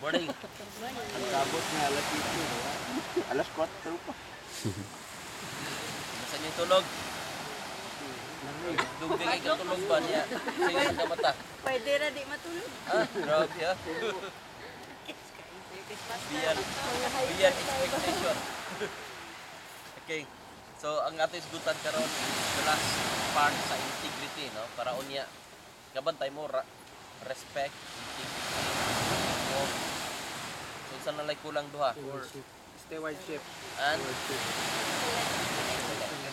Morning. Ang kabot nga alas 7, alas 4 pa. Nasaan yung tulog? Dugay kay katulog ba niya? Sige sa mata. Pwede na di matulog. Ah, grabe ha. Beyond expectation. Okay. So ang ato isgutan karon the last part sa integrity, no? Para unya gabantay mo respect, integrity, so isa na lang kulang duha. Stewardship. And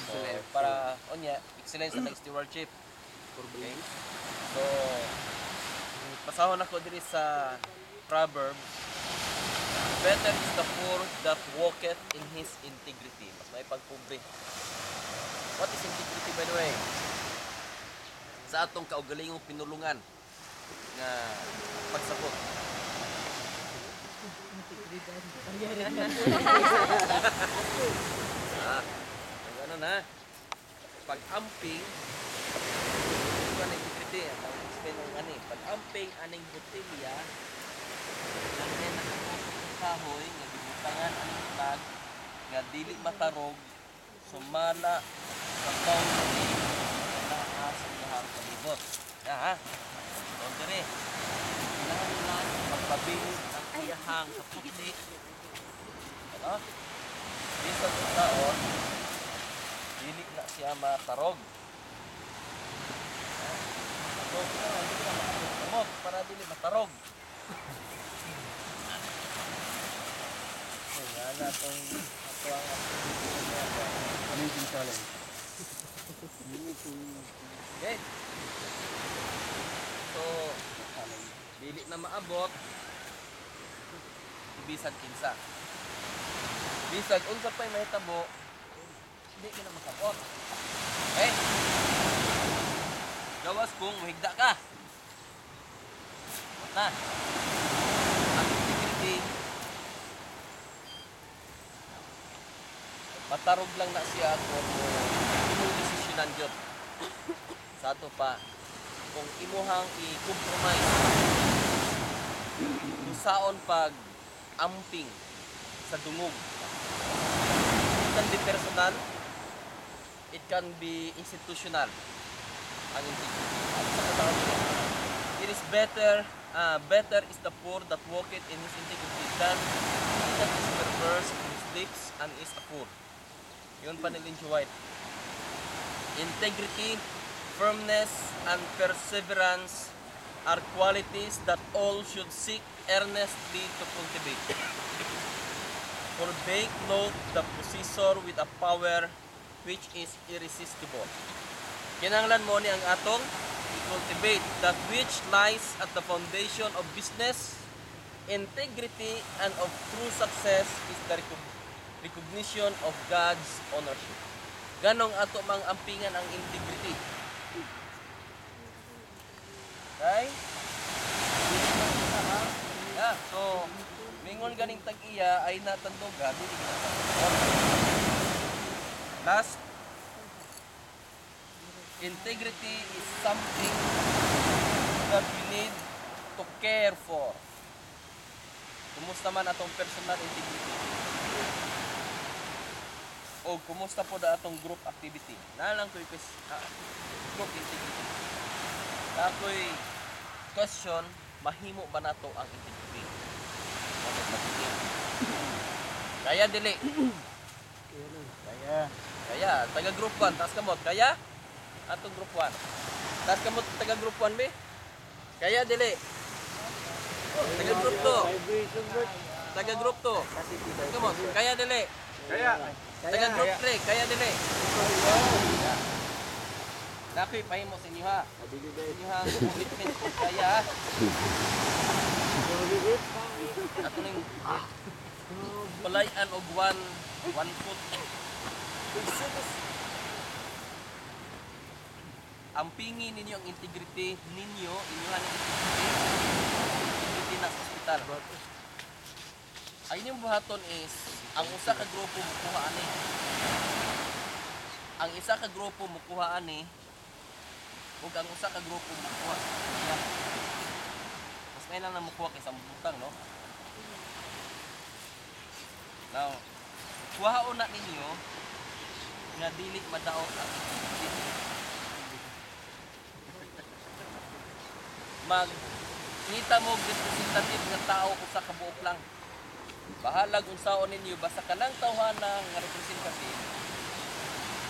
so, para unya excellence sa stewardship. Okay. So pasahon ako diri sa proverb. Better is the poor that walketh in his integrity. Mas may pagpobre. What is integrity, by the way? Sa atong kaugalingong pinulungan nga pagsabot. Ano na? Pag-amping, ito na integrity. Ang explain ng ani. Pag-amping aning botilya, lang din kahoy nga gibutangan ang tag nga dili matarog sumala sa boundary na asang lahar palibot. Ha? So dire. Kailangan magpabilis ang iyahang sa puti. Ano? Bisa sa taon dili na siya matarog. So kailangan dili na matarog para dili matarog. Wala itong ito ang amazing challenge. Okay. So, dili na maabot, ibisag kinsa. Bisag, unsa pa'y mahitabo, hindi ka na makabot. Okay? Gawas kung mahigda ka. Na. Ang integrity, matarog lang na siya kung imong desisyonan yun. Sa ato pa, kung imuhang i-compromise kung saon pag amping sa dungog. It can be personal, it can be institutional. Ang integrity. It is better is the poor that walketh in his integrity than he that is perverse in his lips and is a poor. Yun pa ni Ellen G. White. Integrity, firmness, and perseverance are qualities that all should seek earnestly to cultivate. For they clothe the possessor with a power which is irresistible. Kinahanglan mo ni ang atong i-cultivate that which lies at the foundation of business, integrity, and of true success is the recognition of God's ownership. Ganong ato mang ampingan ang integrity. Okay? Yeah, so mingon ganing tag-iya ay natandog gabi di kita. Last, integrity is something that we need to care for. Kumusta man atong personal integrity? O kumusta po da atong group activity? Nalang ko'y group integrity. Na ko'y question, mahimo ba nato ang integrity? Kaya dili. Kaya. Taga group 1, taas kamot. Kaya? Atong group 1. Taas kamot taga group 1 be? Kaya dili. Taga group 2. Taga group 2. Kamot. Kaya dili. Kaya. Taga group 3. Kaya dili. Nakoy pahimo sa inyo ha. Inyo ha commitment ko kaya. Ato ning palayan og one foot. Ampingin ninyo ang integrity ninyo, inyo ang integrity na sa ospital. Ang inyong buhaton is ang usa ka grupo mukuha ani. Ang isa ka grupo mukuha ani ug ang usa ka grupo mukuha. Mas may lang na mukuha kaysa mutang, no? Now, kuhaon na ninyo nga dili madaot ang mag ngita mo representative nga tao usa ka buok lang. Bahalag unsaon ninyo basta kanang tawhana nga representative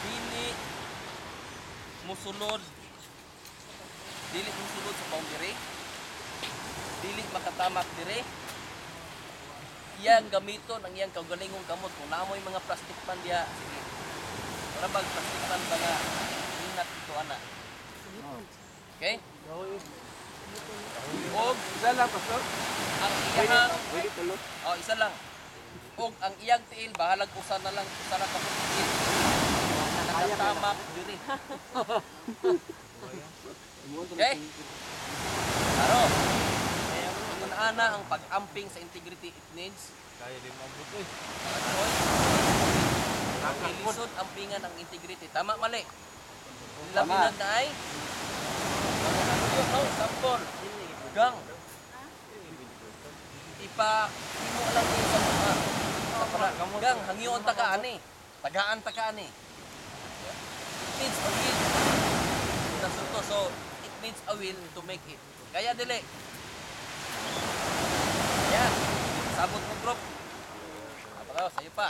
dili musulod sa boundary, dili makatamak dire. Iyang gamiton ang iyang kaugalingong kamot kung naamoy mga plastic pan diya, sige. Para bag plastic pan ba nga inat ito ana. Okay? Og Isa lang, pastor. ang iyang Pwede tulo. isa lang. Og ang iyang tiil bahalag usa na lang usa ra ka tiil. Nakatamak diri. Okay? Aro. Kung ana ang pag-amping sa integrity it needs Kaya din mabot eh. ilisod ampingan ang integrity. Tama mali. Labinan na ay no, sampol. Gang. Imo lang din sa mga. Gang, hangyoon ta ka ani. Tagaan ta ka ani. It needs a will. So, it needs a will to make it. Kaya dili. Yan. Sabot mo group. Apakaw, sa'yo pa.